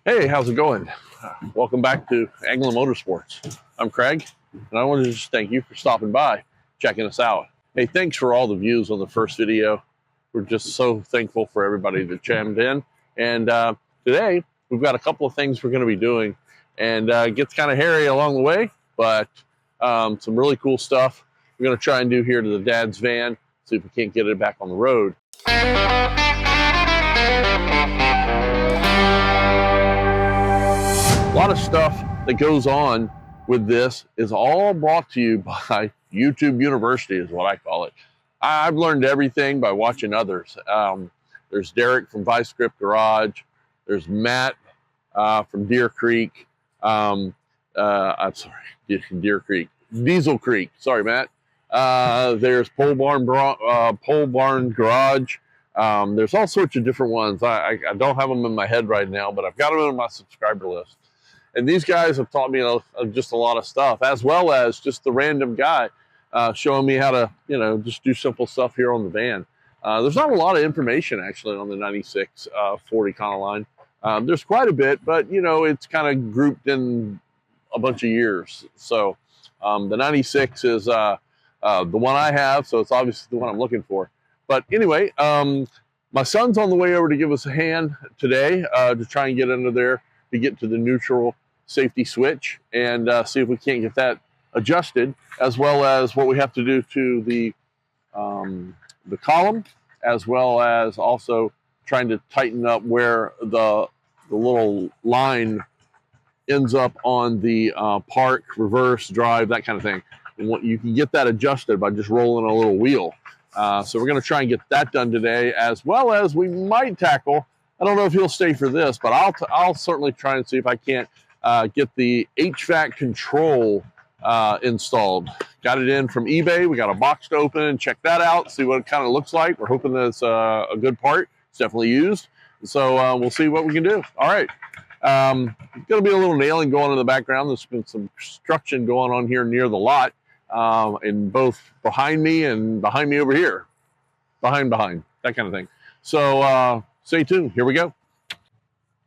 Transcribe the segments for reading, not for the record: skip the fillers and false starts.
Hey, how's it going? Welcome back to Anglin Motorsports. I'm Craig, and I want to just thank you for stopping by, checking us out. Hey, thanks for all the views on the first video. We're just so thankful for everybody that chimed in. And today, we've got a couple of things we're going to be doing, and it gets kind of hairy along the way, but some really cool stuff we're going to try and do here to the dad's van, see if we can't get it back on the road. A lot of stuff that goes on with this is all brought to you by YouTube University, is what I call it. I've learned everything by watching others. There's Derek from Vice Grip Garage. There's Matt from Deer Creek. I'm sorry, Deer Creek. Diesel Creek. Sorry, Matt. There's Pole Barn Garage. There's all sorts of different ones. I don't have them in my head right now, but I've got them on my subscriber list. And these guys have taught me just a lot of stuff, as well as just the random guy showing me how to, just do simple stuff here on the van. There's not a lot of information, actually, on the 96 Ford Econoline. There's quite a bit, but, it's kind of grouped in a bunch of years. So the 96 is the one I have, so it's obviously the one I'm looking for. But anyway, my son's on the way over to give us a hand today to try and get under there to get to the neutral safety switch and see if we can't get that adjusted, as well as what we have to do to the column, as well as also trying to tighten up where the little line ends up on the park, reverse, drive, that kind of thing. And you can get that adjusted by just rolling a little wheel. So we're going to try and get that done today, as well as we might tackle, I don't know if he'll stay for this, but I'll certainly try and see if I can't get the HVAC control installed. Got it in from eBay. We got a box to open and check that out, see what it kind of looks like. We're hoping that it's a good part. It's definitely used. So we'll see what we can do. All right. Going to be a little nailing going in the background. There's been some construction going on here near the lot, in both behind me and behind me over here. Behind, that kind of thing. So stay tuned. Here we go.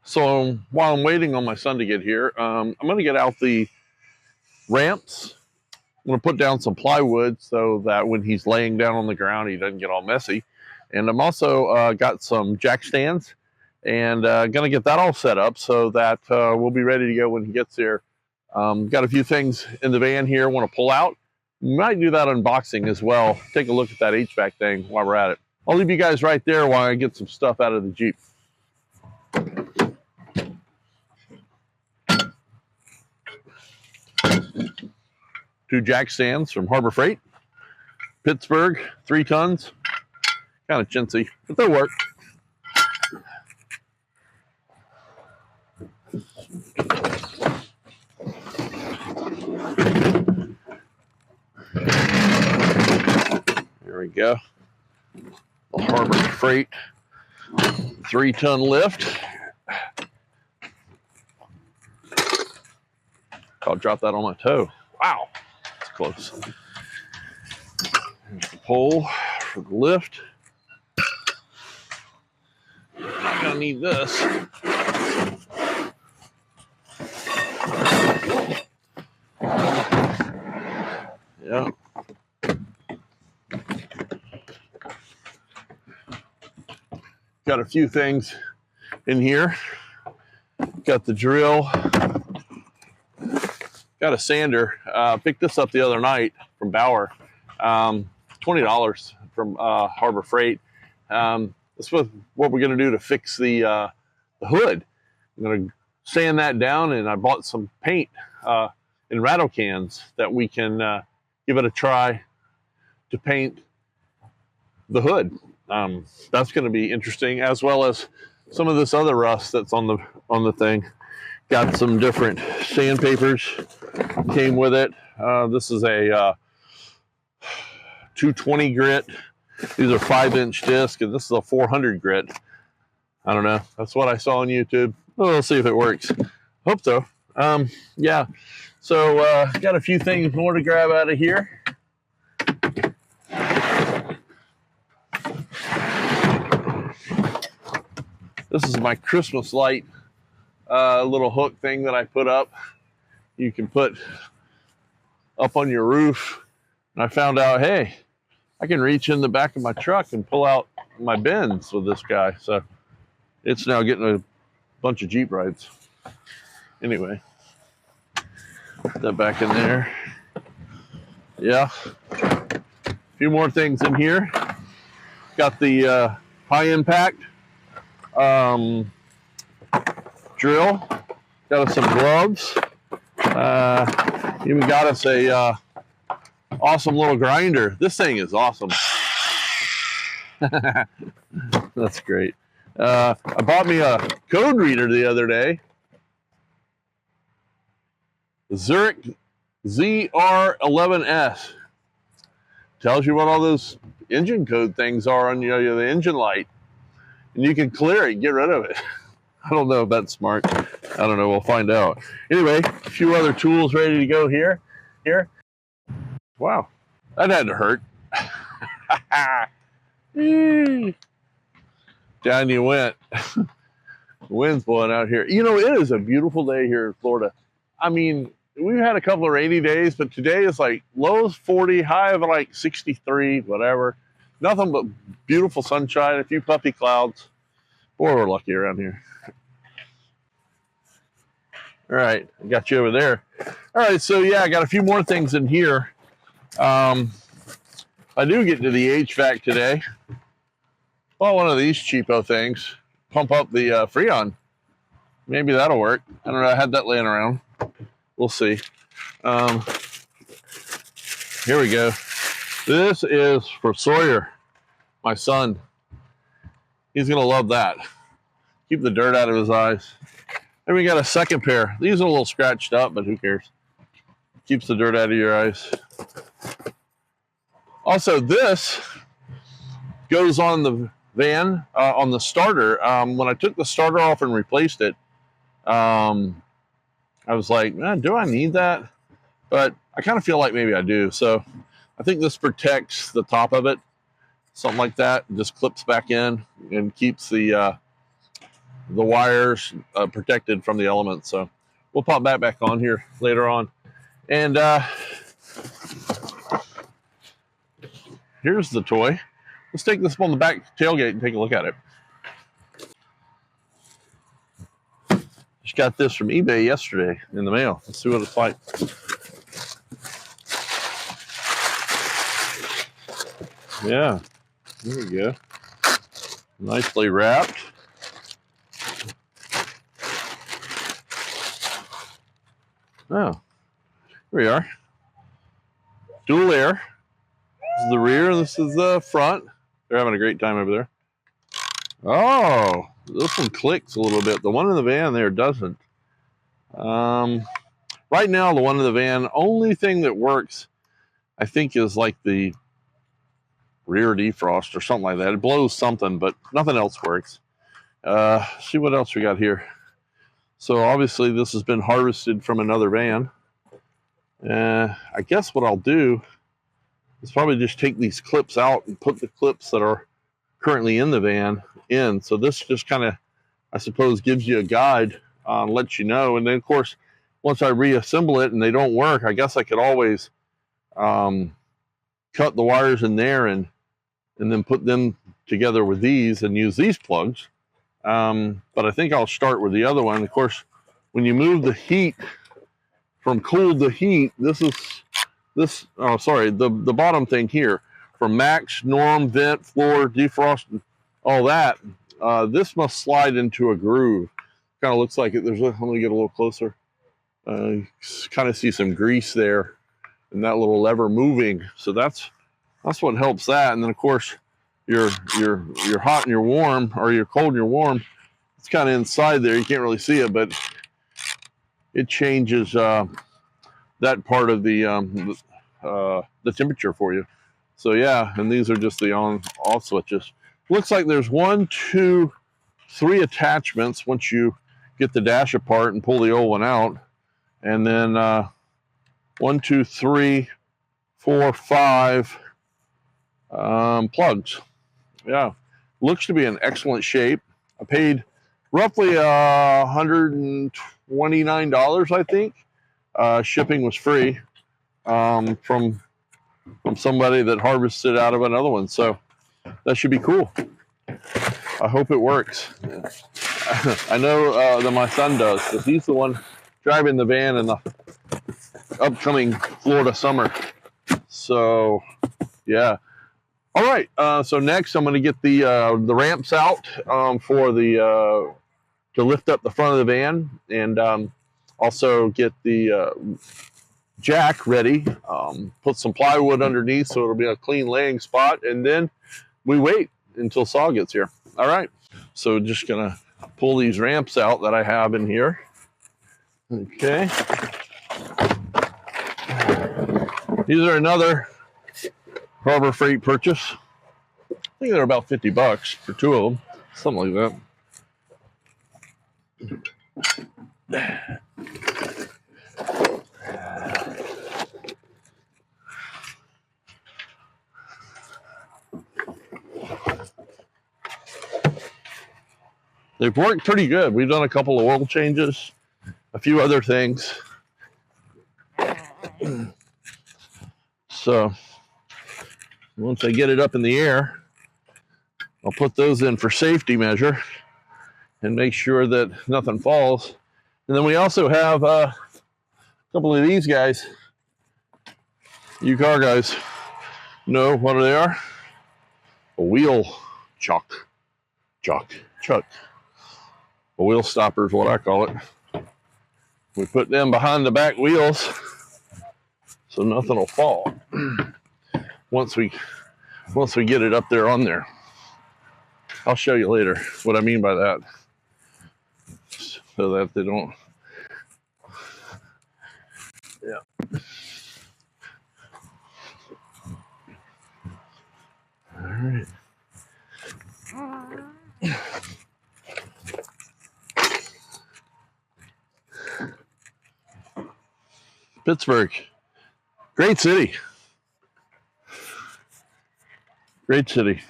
So while I'm waiting on my son to get here, I'm going to get out the ramps. I'm going to put down some plywood so that when he's laying down on the ground, he doesn't get all messy. And I'm also got some jack stands and going to get that all set up so that we'll be ready to go when he gets there. Got a few things in the van here I want to pull out. Might do that unboxing as well. Take a look at that HVAC thing while we're at it. I'll leave you guys right there while I get some stuff out of the Jeep. 2 jack stands from Harbor Freight, Pittsburgh, 3 tons. Kind of chintzy, but they'll work. There we go. The Harbor Freight 3-ton lift. I'll drop that on my toe. Wow, that's close. Here's the pole for the lift. Not gonna need this. Yeah. Got a few things in here. Got the drill. Got a sander. Picked this up the other night from Bauer. $20 from Harbor Freight. That's what we're going to do to fix the hood. I'm going to sand that down, and I bought some paint in rattle cans that we can give it a try to paint the hood. That's going to be interesting, as well as some of this other rust that's on the thing. Got some different sandpapers came with it. This is a 220 grit. These are 5-inch discs, and this is a 400 grit. I don't know. That's what I saw on YouTube. Well, we'll see if it works. Hope so. Yeah. So got a few things more to grab out of here. This is my Christmas light little hook thing that I put up. You can put up on your roof. And I found out, hey, I can reach in the back of my truck and pull out my bins with this guy. So it's now getting a bunch of Jeep rides. Anyway, put that back in there. Yeah. A few more things in here. Got the high impact drill. Got us some gloves. Even got us a awesome little grinder. This thing is awesome. That's great. I bought me a code reader the other day. Zurich ZR11S. Tells you what all those engine code things are on the engine light. And you can clear it, get rid of it. I don't know if that's smart. I don't know, we'll find out. Anyway, a few other tools ready to go here. Wow, that had to hurt. Down you went. The wind's blowing out here. You know, it is a beautiful day here in Florida. I mean, we've had a couple of rainy days, but today is like lows 40, high of like 63, whatever. Nothing but beautiful sunshine, a few puffy clouds. Boy, we're lucky around here. All right, I got you over there. All right, so yeah, I got a few more things in here. I do get to the HVAC today. Well, one of these cheapo things. Pump up the Freon. Maybe that'll work. I don't know. I had that laying around. We'll see. Here we go. This is for Sawyer, my son. He's going to love that. Keep the dirt out of his eyes. And we got a second pair. These are a little scratched up, but who cares? Keeps the dirt out of your eyes. Also, this goes on the van, on the starter. When I took the starter off and replaced it, I was like, man, do I need that? But I kind of feel like maybe I do. So I think this protects the top of it. Something like that. Just clips back in and keeps the wires protected from the elements. So we'll pop that back on here later on. And here's the toy. Let's take this on the back tailgate and take a look at it. Just got this from eBay yesterday in the mail. Let's see what it's like. Yeah, there we go. Nicely wrapped. Oh, here we are. Dual air. This is the rear, this is the front. They're having a great time over there. Oh, this one clicks a little bit. The one in the van there doesn't. Right now, the one in the van, only thing that works, I think, is like the rear defrost or something like that. It blows something, but nothing else works. See what else we got here. So obviously this has been harvested from another van. I guess what I'll do is probably just take these clips out and put the clips that are currently in the van in. So this just kind of, I suppose, gives you a guide, lets you know. And then of course, once I reassemble it and they don't work, I guess I could always cut the wires in there and then put them together with these and use these plugs. But I think I'll start with the other one. Of course, when you move the heat from cooled to heat, the bottom thing here, from max, norm, vent, floor, defrost, all that, this must slide into a groove. Kind of looks like it. Let me get a little closer. Kind of see some grease there and that little lever moving. So that's what helps that. And then of course, you're hot and you're warm, or you're cold and you're warm. It's kind of inside there. You can't really see it, but it changes that part of the temperature for you. So yeah, and these are just the on-off switches. Looks like there's 1, 2, 3 attachments once you get the dash apart and pull the old one out, and then 1, 2, 3, 4, 5 plugs. Yeah, looks to be in excellent shape. I paid roughly $129, I think. Shipping was free from somebody that harvested out of another one, so that should be cool. I hope it works. I know that my son does, because he's the one driving the van in the upcoming Florida summer. So, yeah. All right. So next, I'm going to get the ramps out for the to lift up the front of the van, and also get the jack ready. Put some plywood underneath so it'll be a clean laying spot, and then we wait until Saw gets here. All right. So just gonna pull these ramps out that I have in here. Okay. These are another Harbor Freight purchase. I think they're about $50 for two of them, something like that. They've worked pretty good. We've done a couple of oil changes, a few other things. So once I get it up in the air, I'll put those in for safety measure and make sure that nothing falls. And then we also have a couple of these guys. You car guys know what they are? A wheel chuck. A wheel stopper is what I call it. We put them behind the back wheels so nothing will fall once we get it up there on there. I'll show you later what I mean by that, so that they don't. Yeah. All right. Pittsburgh, great city. Great city.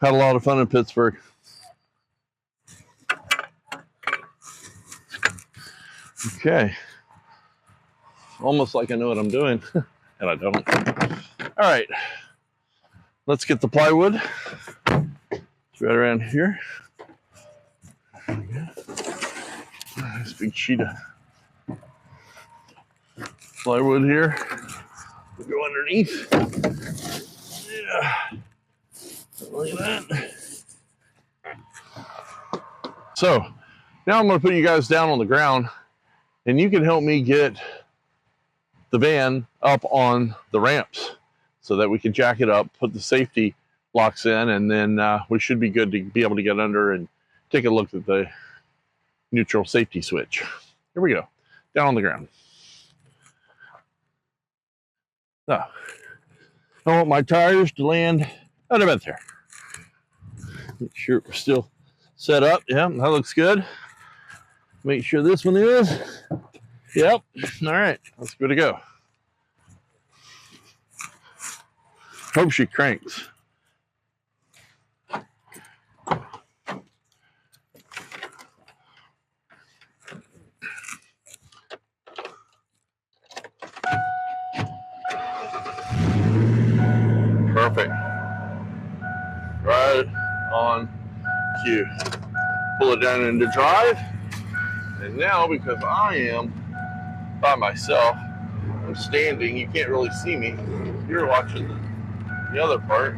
Had a lot of fun in Pittsburgh. Okay. Almost like I know what I'm doing, and I don't. All right. Let's get the plywood. It's right around here. Nice big sheet of plywood here. We'll go underneath. Yeah. Look at that. So now I'm going to put you guys down on the ground, and you can help me get the van up on the ramps so that we can jack it up, put the safety locks in, and then we should be good to be able to get under and take a look at the neutral safety switch. Here we go. Down on the ground. So, I want my tires to land right about there. Make sure we're still set up. Yeah, that looks good. Make sure this one is. Yep. All right, let's go to go. Hope she cranks. Perfect. Right on cue. Pull it down into drive. And now, because I am by myself, I'm standing, you can't really see me. You're watching the other part.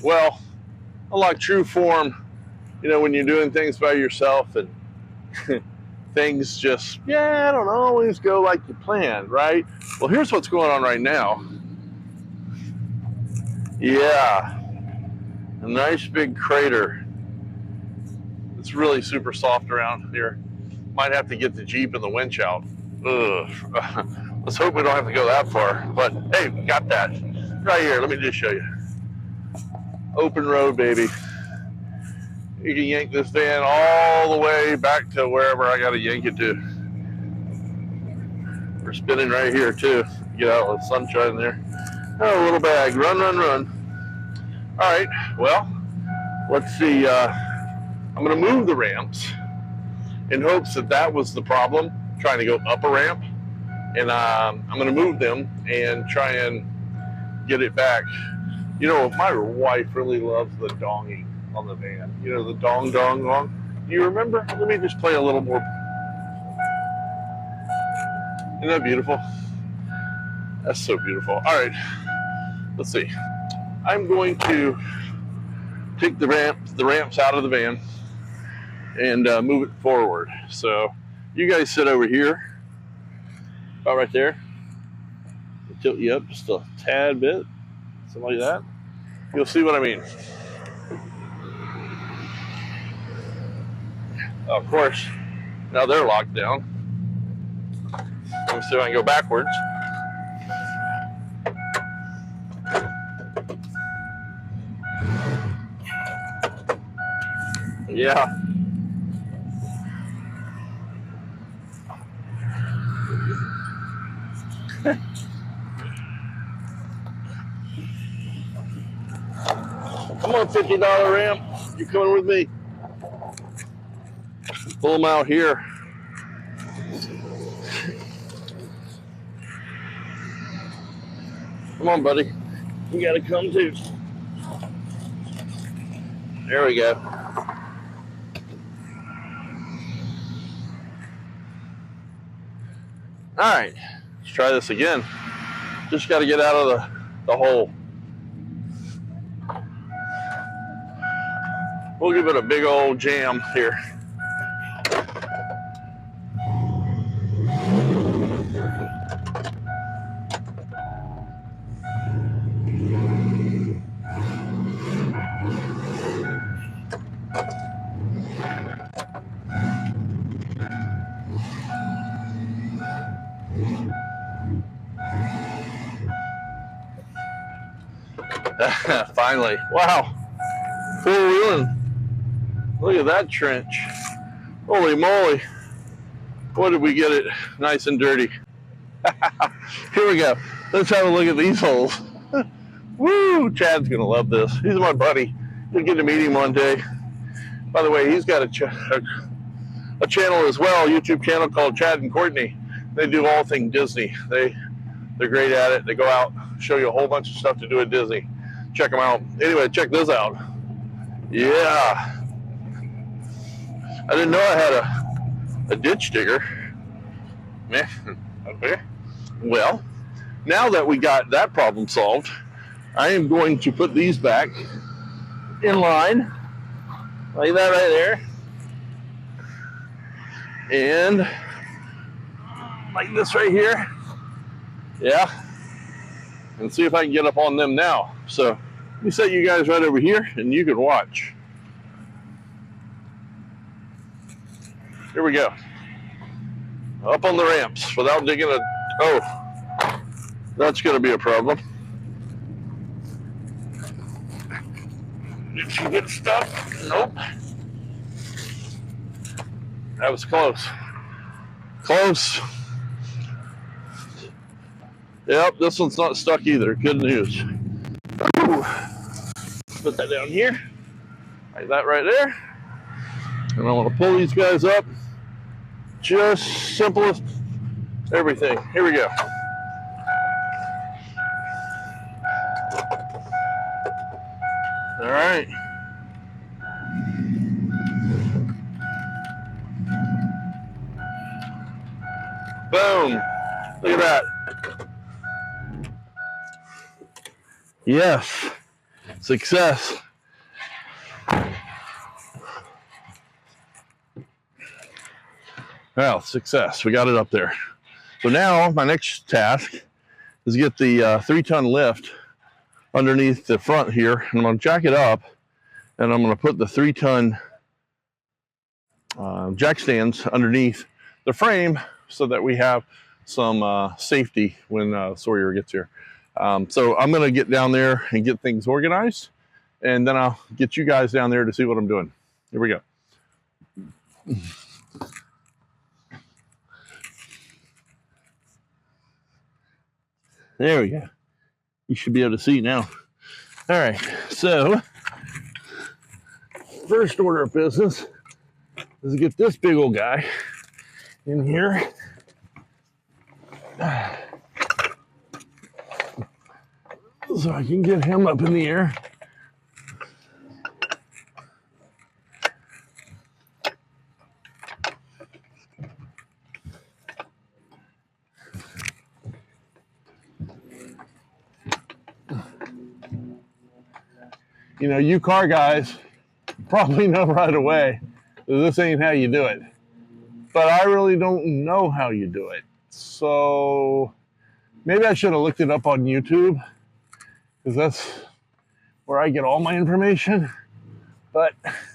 Well, unlike true form, you know, when you're doing things by yourself and things just, I don't always go like you planned, right? Well, here's what's going on right now. Yeah, a nice big crater. It's really super soft around here. Might have to get the Jeep and the winch out. Ugh. Let's hope we don't have to go that far. But hey, we got that right here. Let me just show you. Open road, baby. You can yank this van all the way back to wherever I got to yank it to. We're spinning right here too. Get out of the sunshine there. Oh, little bag. Run, run, run. All right. Well, let's see. I'm going to move the ramps in hopes that that was the problem, trying to go up a ramp. And I'm going to move them and try and get it back. You know, my wife really loves the donging on the van. You know, the dong, dong, dong. Do you remember? Let me just play a little more. Isn't that beautiful? That's so beautiful. All right, let's see. I'm going to take the ramps out of the van and move it forward. So you guys sit over here, about right there. I'll tilt you up just a tad bit, something like that. You'll see what I mean. Of course, now they're locked down. Let me see if I can go backwards. Yeah. Come on, $50 ramp. You coming with me? Pull them out here. Come on, buddy. You gotta come too. There we go. All right, let's try this again. Just got to get out of the hole. We'll give it a big old jam here. Finally. Wow. Four-wheeling. Look at that trench. Holy moly. What did we get it nice and dirty? Here we go. Let's have a look at these holes. Woo! Chad's going to love this. He's my buddy. You'll get to meet him one day. By the way, he's got a channel as well, a YouTube channel called Chad and Courtney. They do all things Disney. They're great at it. They go out, show you a whole bunch of stuff to do at Disney. Check them out. Anyway, check this out. Yeah. I didn't know I had a ditch digger. Man, okay. Well, now that we got that problem solved, I am going to put these back in line, like that right there. And like this right here. Yeah. And see if I can get up on them now. So let me set you guys right over here and you can watch. Here we go. Up on the ramps without digging a, oh, that's gonna be a problem. Did she get stuck? Nope. That was close. Close. Yep, this one's not stuck either. Good news. Ooh. Put that down here. Like that right there. And I want to pull these guys up. Just simplest everything. Here we go. All right. Boom. Look at that. Yes. Success. Well, success. We got it up there. So now my next task is get the 3-ton lift underneath the front here. And I'm going to jack it up and I'm going to put the 3-ton jack stands underneath the frame so that we have some safety when Sawyer gets here. So I'm going to get down there and get things organized and then I'll get you guys down there to see what I'm doing. Here we go. There we go. You should be able to see now. All right, so first order of business is to get this big old guy in here. So I can get him up in the air. You know, you car guys probably know right away that this ain't how you do it. But I really don't know how you do it. So maybe I should have looked it up on YouTube, because that's where I get all my information. But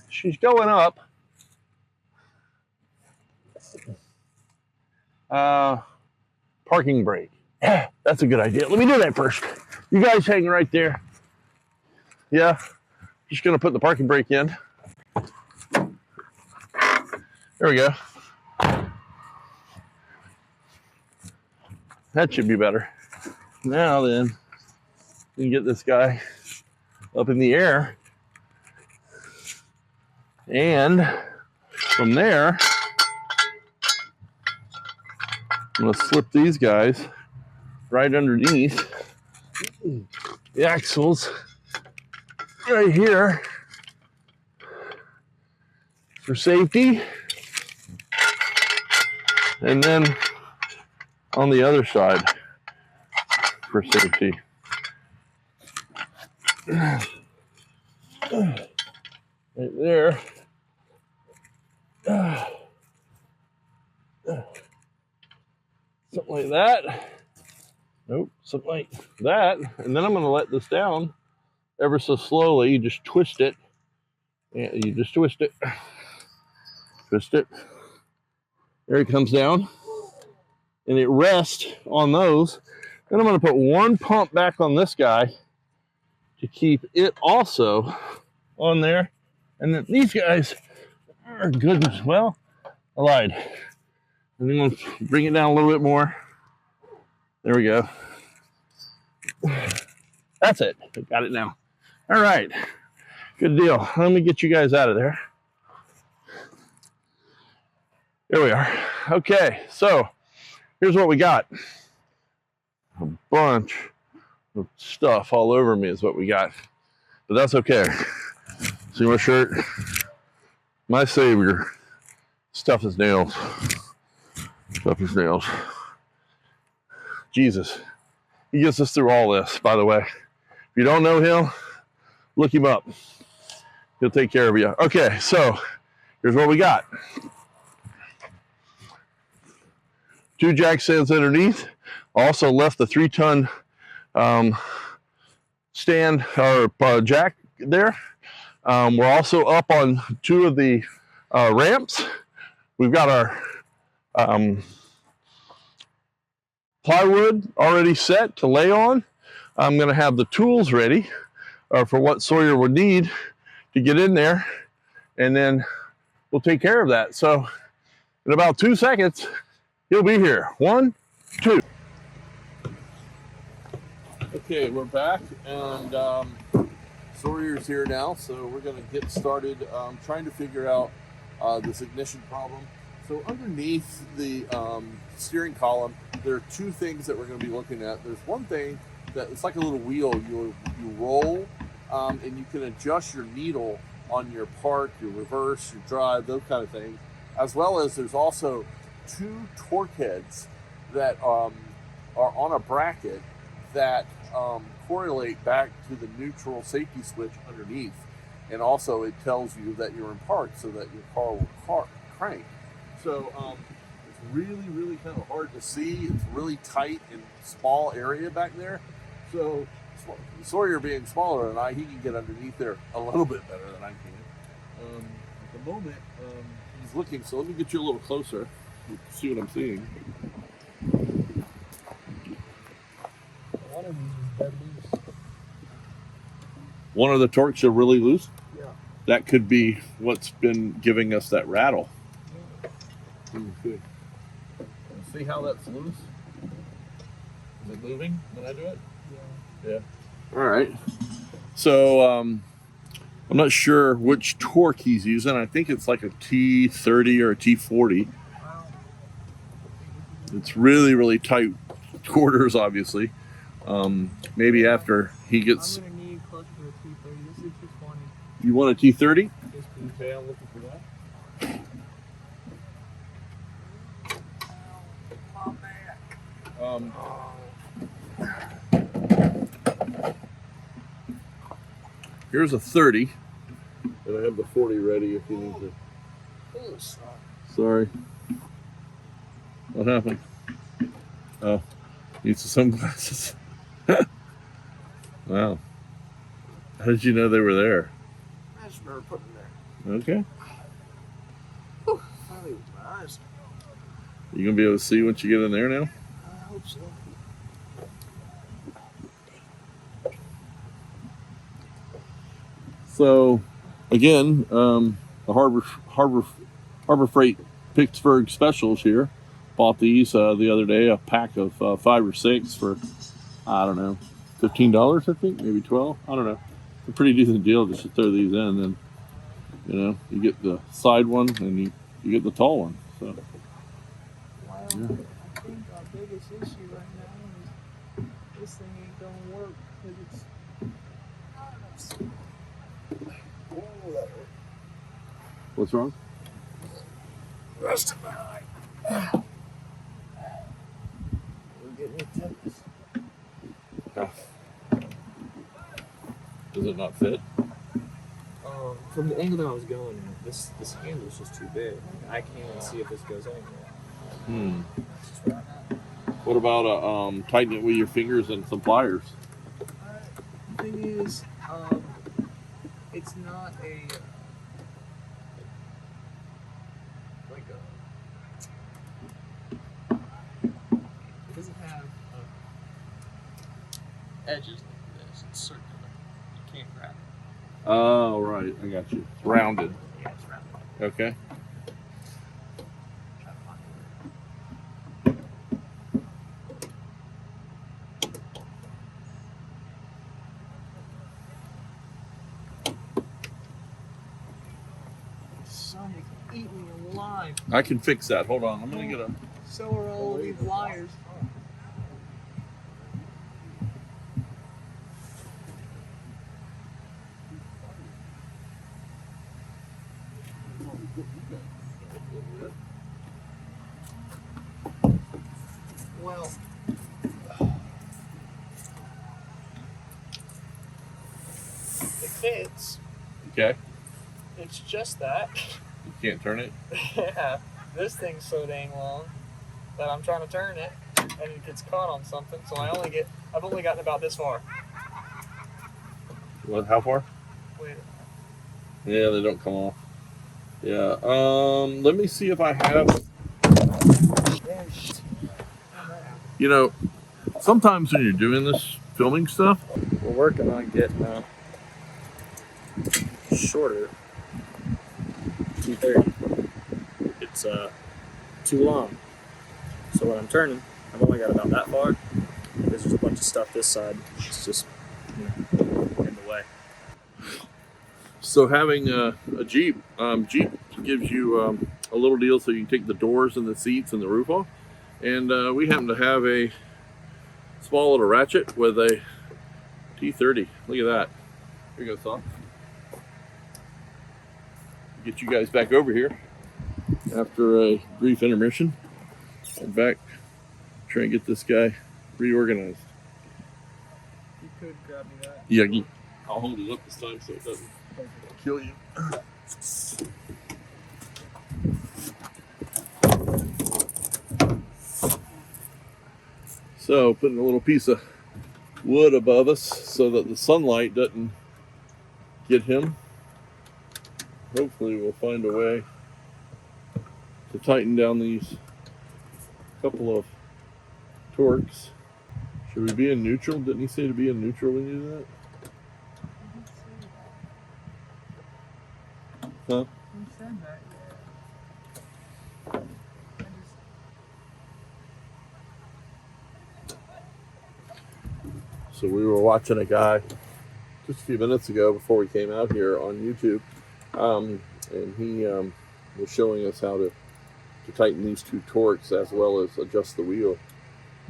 she's going up. Parking brake. That's a good idea. Let me do that first. You guys hang right there. Yeah, just gonna put the parking brake in. There we go. That should be better. Now then, we can get this guy up in the air. And from there, I'm gonna slip these guys right underneath the axles right here for safety. And then on the other side for safety. Right there. Something like that. Nope, something like that. And then I'm going to let this down ever so slowly. You just twist it. Yeah, you just twist it. Twist it. There it comes down. And it rests on those. Then I'm going to put one pump back on this guy to keep it also on there. And then these guys are good as well. I lied. And then I'm going to bring it down a little bit more. There we go. That's it. Got it now. All right. Good deal. Let me get you guys out of there. There we are. Okay, so here's what we got. A bunch of stuff all over me is what we got. But that's okay. See my shirt? My savior. Stuff is nails. Stuff is nails. Jesus. He gets us through all this, by the way. If you don't know him, look him up. He'll take care of you. Okay, so here's what we got. 2 jack stands underneath. Also left the 3-ton stand or jack there. We're also up on 2 of the ramps. We've got our plywood already set to lay on. I'm going to have the tools ready for what Sawyer would need to get in there, and then we'll take care of that. So in about 2 seconds, he'll be here. 1, 2. Okay, we're back, and Sawyer's here now, so we're going to get started trying to figure out this ignition problem. So underneath the steering column, there are 2 things that we're going to be looking at. There's one thing that it's like a little wheel you roll, and you can adjust your needle on your park, your reverse, your drive, those kind of things. As well as there's also 2 torque heads that are on a bracket that correlate back to the neutral safety switch underneath. And also it tells you that you're in park so that your car will crank. So it's really, really kind of hard to see. It's really tight and small area back there. So Sawyer being smaller than I, he can get underneath there a little bit better than I can. At the moment, he's looking, so let me get you a little closer. See what I'm seeing. one of the torques are really loose. Yeah. That could be what's been giving us that rattle. See how that's loose? Is it moving when I do it? Yeah. Yeah. All right. So I'm not sure which torque he's using. I think it's like a T30 or a T40. Wow. It's really, really tight quarters, obviously. Maybe after he gets... I'm going to need closer to a T30. This is T20. You want a T30? Yes, please. Okay, I'm looking for that. Here's a 30, and I have the 40 ready if you need to. Oh, Sorry. What happened? Oh, need some sunglasses. Wow. How did you know they were there? I just remember putting them there. Okay. Whew, finally with my eyes. You gonna be able to see once you get in there now? I hope so. So, again, the Harbor Freight Pittsburgh specials here. Bought these the other day, a pack of 5 or 6 for, I don't know, $15, I think, maybe 12. I don't know. It's a pretty decent deal just to throw these in, and you know, you get the side one and you get the tall one. So, Wow. yeah. I think our biggest issue right now is this thing ain't gonna work because it's. Oh, that hurt. What's wrong? Rest of my eye. We're getting a tempest. Does it not fit? From the angle that I was going, this handle is just too big. I can't even see if this goes anywhere. What about tighten it with your fingers and some pliers? The thing is, it's not a like a. It doesn't have edges like this. It's circular. You can't grab it. Oh, right. I got you. It's rounded. Yeah, it's rounded. Okay. Try to find it. Sonic, eat me alive. I can fix that. Hold on. I'm going to get a... So are all of these wires. Well, it fits. Okay. It's just that. You can't turn it? Yeah, this thing's so dang long that I'm trying to turn it and it gets caught on something. So I've only gotten about this far. What? How far? Wait. Yeah, they don't come off. Yeah. Let me see if I have... You know, sometimes when you're doing this filming stuff, We're working on getting shorter T30. It's too long. So when I'm turning, I've only got about that far. There's just a bunch of stuff this side. It's just in the way. so having a Jeep, Jeep gives you a little deal so you can take the doors and the seats and the roof off. And we happen to have a small little ratchet with a T30. Look at that. Here you go, son. Get you guys back over here after a brief intermission. I'm back trying to get this guy reorganized. You could grab me that. Yeah, I'll hold it up this time so it doesn't kill you. So putting a little piece of wood above us so that the sunlight doesn't get him. Hopefully we'll find a way to tighten down these couple of torques. Should we be in neutral? Didn't he say to be in neutral when you do that? Huh? Who said that? So we were watching a guy just a few minutes ago before we came out here on YouTube, and he was showing us how to tighten these two torques as well as adjust the wheel.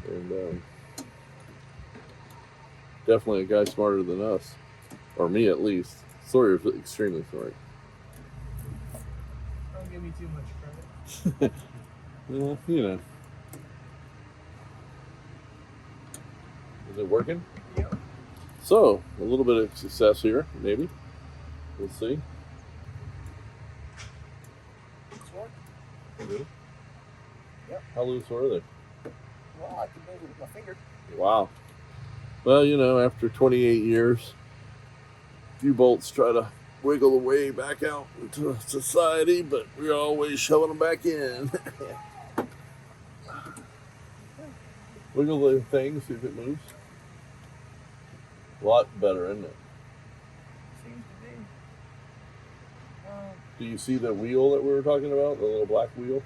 And definitely a guy smarter than us, or me at least. Sawyer's extremely smart. Don't give me too much credit. Well, you know. Is it working? Yep. So, a little bit of success here, maybe. We'll see. Really? Yep. How loose are they? Well, I can move it with my finger. Wow. Well, you know, after 28 years, few bolts try to wiggle away back out into society, but we're always shoving them back in. Wiggle the thing, see if it moves. A lot better, isn't it? Seems to be. Do you see the wheel that we were talking about? The little black wheel?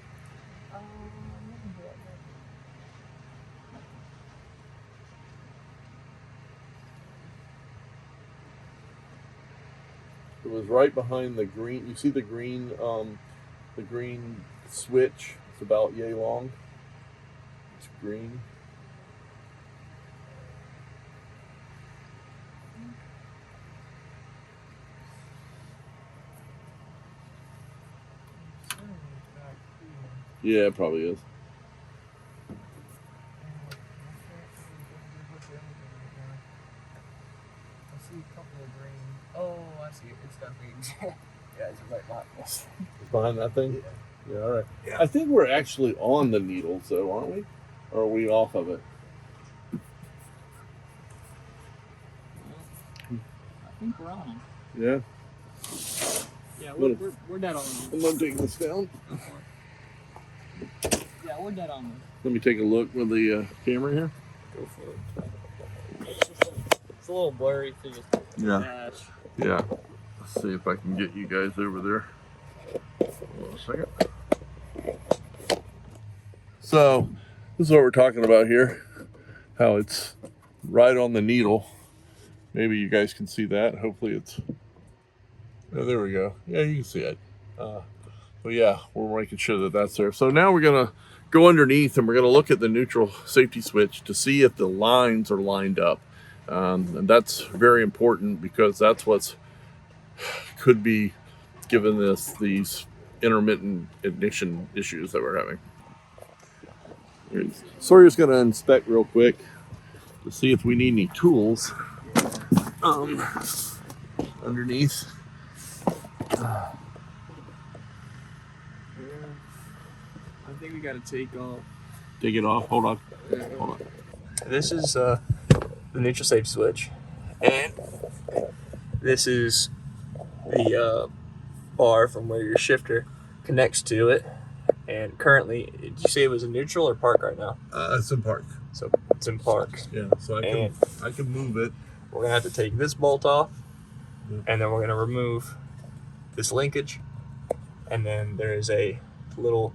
It was right behind the green. You see the green switch? It's about yay long. It's green. Yeah, it probably is. I see a couple of green. Oh, I see it. It's definitely. Yeah, it's right behind this. It's behind that thing? Yeah. Yeah, all right. Yeah. I think we're actually on the needle, so aren't we? Or are we off of it? I think we're on. Yeah. Yeah, we're dead on this. I'm going to take this down. Yeah, we're dead on this. Let me take a look with the camera here. Go for it. It's a little blurry to just dash. Yeah. Let's see if I can get you guys over there. Hold on a second. So, this is what we're talking about here. How it's right on the needle. Maybe you guys can see that. Hopefully it's... Oh, there we go. Yeah, you can see it. But yeah, we're making sure that that's there. So now we're going to go underneath and we're going to look at the neutral safety switch to see if the lines are lined up. And that's very important because that's what's could be giving us these intermittent ignition issues that we're having. Sawyer's going to inspect real quick to see if we need any tools underneath. I think we gotta take off. Take it off. Hold on. Hold on. This is the neutral safety switch, and this is the bar from where your shifter connects to it. And currently, did you say it was in neutral or park right now? It's in park. So it's in park. Yeah, so I can move it. We're gonna have to take this bolt off, Yeah. and then we're gonna remove this linkage, and then there is a little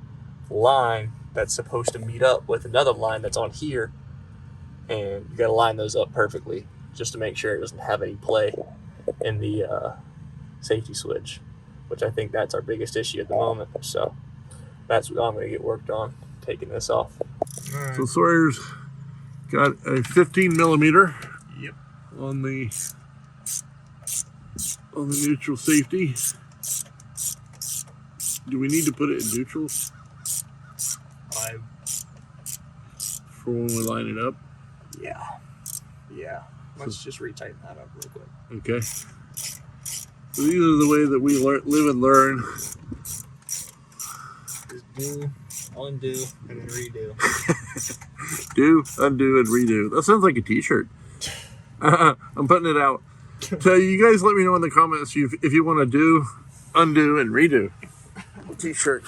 line that's supposed to meet up with another line that's on here, and you gotta line those up perfectly just to make sure it doesn't have any play in the safety switch, which I think that's our biggest issue at the moment. So that's what I'm gonna get worked on, taking this off. So Sawyer's got a 15 millimeter. Yep. On the neutral safety. Do we need to put it in neutral for when we line it up? Yeah. Let's just retighten that up real quick. Okay. So these are the way that we live and learn. Just do, undo, and then redo. Do, undo, and redo. That sounds like a t-shirt. I'm putting it out. So you guys let me know in the comments if you want to do, undo, and redo. T-shirt.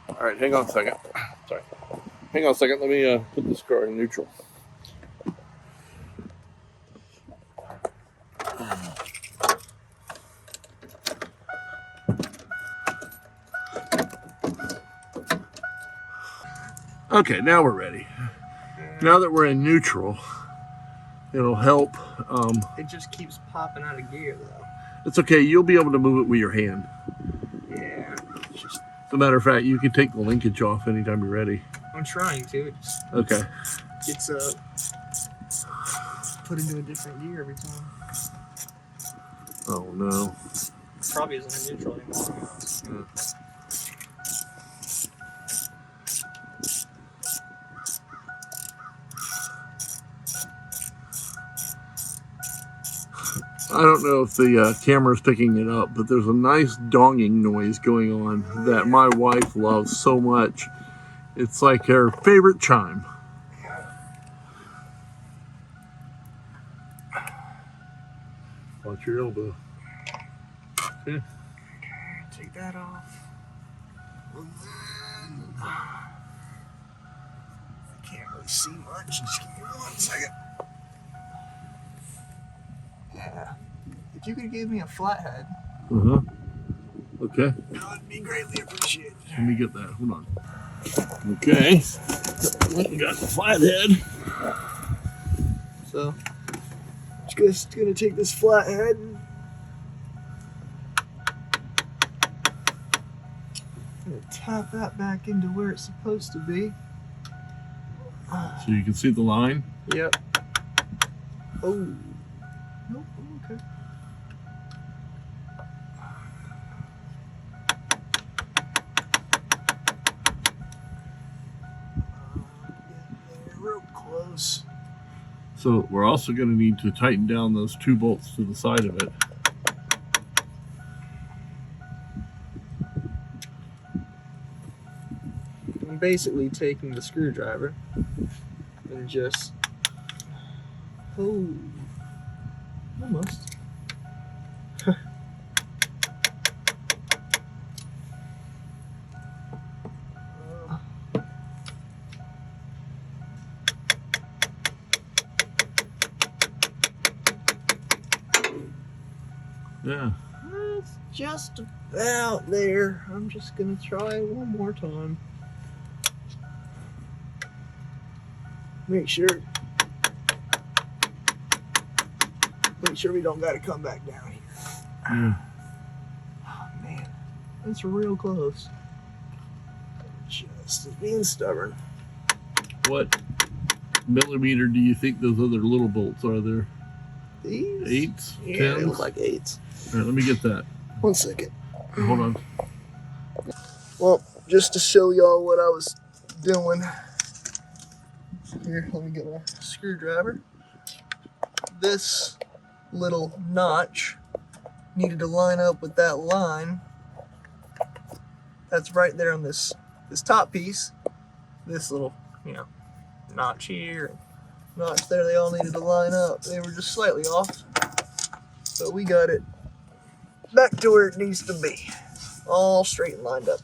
All right, hang on a second. Sorry. Hang on a second. Let me put this car in neutral. Okay, now we're ready. Now that we're in neutral, it'll help. It just keeps popping out of gear though. It's okay. You'll be able to move it with your hand. Yeah. As a matter of fact, you can take the linkage off anytime you're ready. I'm trying to. It just Okay. gets put into a different gear every time. Oh no. Probably isn't in neutral anymore. I don't know if the camera's picking it up, but there's a nice donging noise going on that my wife loves so much. It's like her favorite chime. Watch your elbow. Okay. Take that off. I can't really see much. Just give me 1 second. Yeah. If you could give me a flathead, Okay. that would be greatly appreciated. Let me get that. Hold on. Okay. We got the flathead. So, just gonna take this flathead and gonna tap that back into where it's supposed to be. So you can see the line. Yep. Oh. Nope. Okay. Getting real close. So we're also going to need to tighten down those 2 bolts to the side of it. I'm basically taking the screwdriver and just almost. Yeah. It's just about there. I'm just gonna try one more time. Make sure we don't gotta come back down here. Yeah. Oh man, that's real close. Just being stubborn. What millimeter do you think those other little bolts are there? These? 8s? Yeah, 10s? they look like 8s. All right, let me get that. 1 second. Hold on. Well, just to show y'all what I was doing. Here, let me get my screwdriver. This little notch needed to line up with that line. That's right there on this top piece. This little, notch here, notch there, they all needed to line up. They were just slightly off, but we got it back to where it needs to be. All straight and lined up.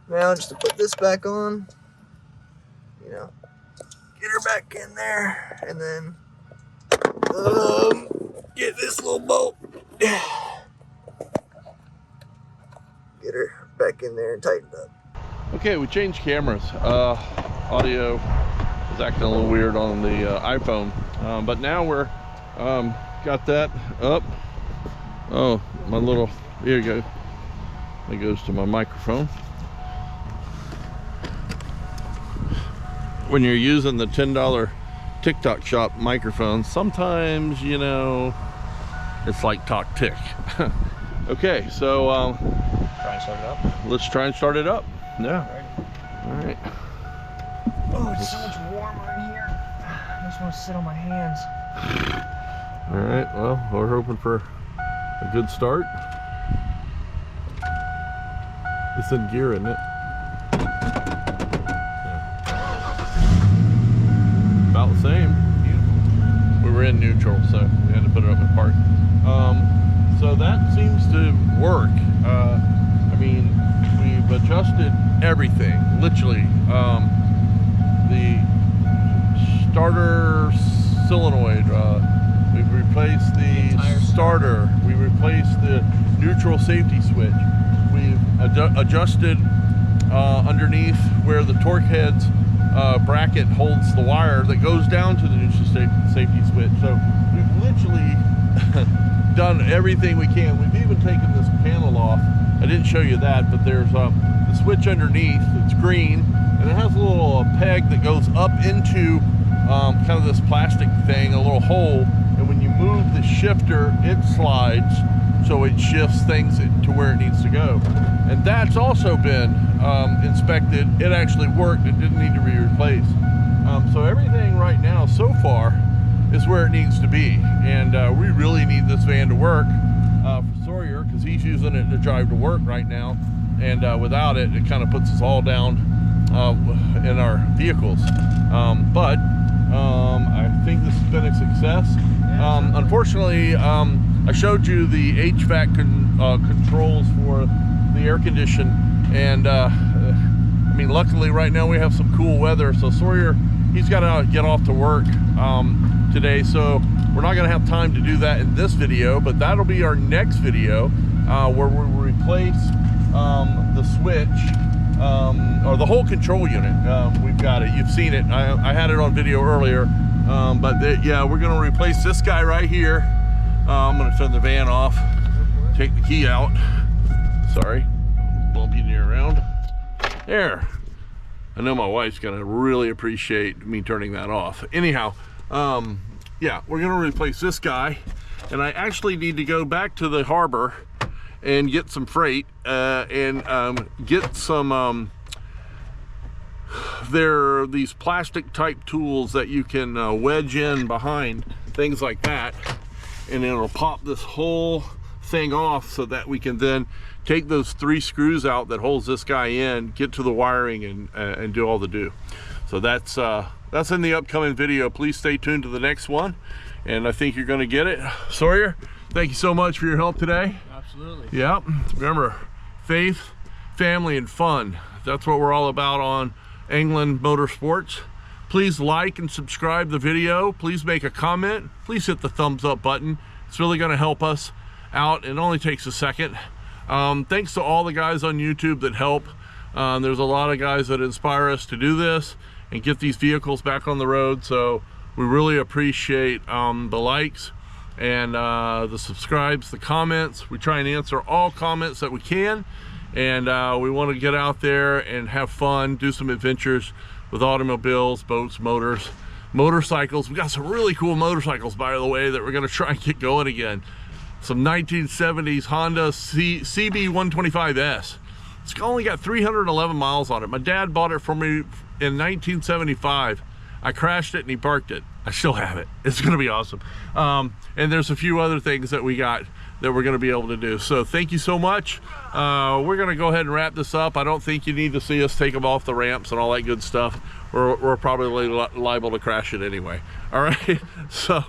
Now just to put this back on, get her back in there, and then get this little bolt. Get her back in there and tightened up. Okay, we changed cameras. Audio is acting a little weird on the iPhone, but now we're got that up. Oh, my little, here you go. It goes to my microphone. When you're using the $10 TikTok shop microphone, sometimes, it's like talk tick. Okay, so Try and start it up. let's try and start it up. Yeah. All right. Oh, it's so much warmer in here. I just want to sit on my hands. All right, well, we're hoping for a good start. It's in gear, isn't it? Yeah. About the same. We were in neutral, so we had to put it up in park. So that seems to work. I mean, we've adjusted everything, literally. The starter solenoid, we've replaced the starter, we replaced the neutral safety switch, we've adjusted underneath where the torque heads bracket holds the wire that goes down to the neutral safety switch. So we've literally done everything we can. We've even taken this panel off. I didn't show you that, but there's the switch underneath. It's green, and it has a little peg that goes up into kind of this plastic thing, a little hole, and when you move the shifter, it slides, so it shifts things to where it needs to go. And that's also been inspected. It actually worked. It didn't need to be replaced. So everything right now so far is where it needs to be, and we really need this van to work for Sawyer, because he's using it to drive to work right now, and without it, it kind of puts us all down in our vehicles. But I think this has been a success. Unfortunately, I showed you the HVAC controls for the air condition, and I mean, luckily right now we have some cool weather, so Sawyer, he's got to get off to work today, so we're not going to have time to do that in this video, but that'll be our next video where we'll replace the switch or the whole control unit. We've got it, you've seen it, I had it on video earlier, but yeah, we're going to replace this guy right here. I'm going to turn the van off, take the key out, sorry, bumping you around there. I know my wife's going to really appreciate me turning that off. Anyhow, yeah, we're going to replace this guy, and I actually need to go back to the harbor and get some freight and get some there are these plastic type tools that you can wedge in behind things like that, and it'll pop this whole thing off so that we can then take those 3 screws out that holds this guy in, get to the wiring, and do all the do. So that's in the upcoming video. Please stay tuned to the next one, and I think you're going to get it. Sawyer, thank you so much for your help today. Absolutely. Yeah, remember, faith, family, and fun. That's what we're all about on Anglin Motorsports. Please like and subscribe the video. Please make a comment. Please hit the thumbs up button. It's really going to help us out. It only takes a second. Thanks to all the guys on YouTube that help. There's a lot of guys that inspire us to do this and get these vehicles back on the road, so we really appreciate the likes and the subscribes, the comments. We try and answer all comments that we can, and we want to get out there and have fun, do some adventures with automobiles, boats, motors, motorcycles. We got some really cool motorcycles, by the way, that we're going to try and get going again. Some 1970s Honda CB125S. It's only got 311 miles on it. My dad bought it for me in 1975. I crashed it and he parked it. I still have it. It's going to be awesome. And there's a few other things that we got that we're going to be able to do. So thank you so much. We're going to go ahead and wrap this up. I don't think you need to see us take them off the ramps and all that good stuff. We're probably liable to crash it anyway. All right. So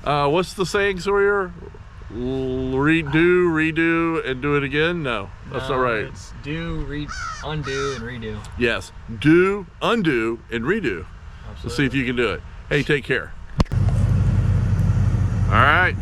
what's the saying, Sawyer? Redo, redo, and do it again? No, that's not right. It's do, undo, and redo. Yes, do, undo, and redo. Absolutely. Let's see if you can do it. Hey, take care. All right.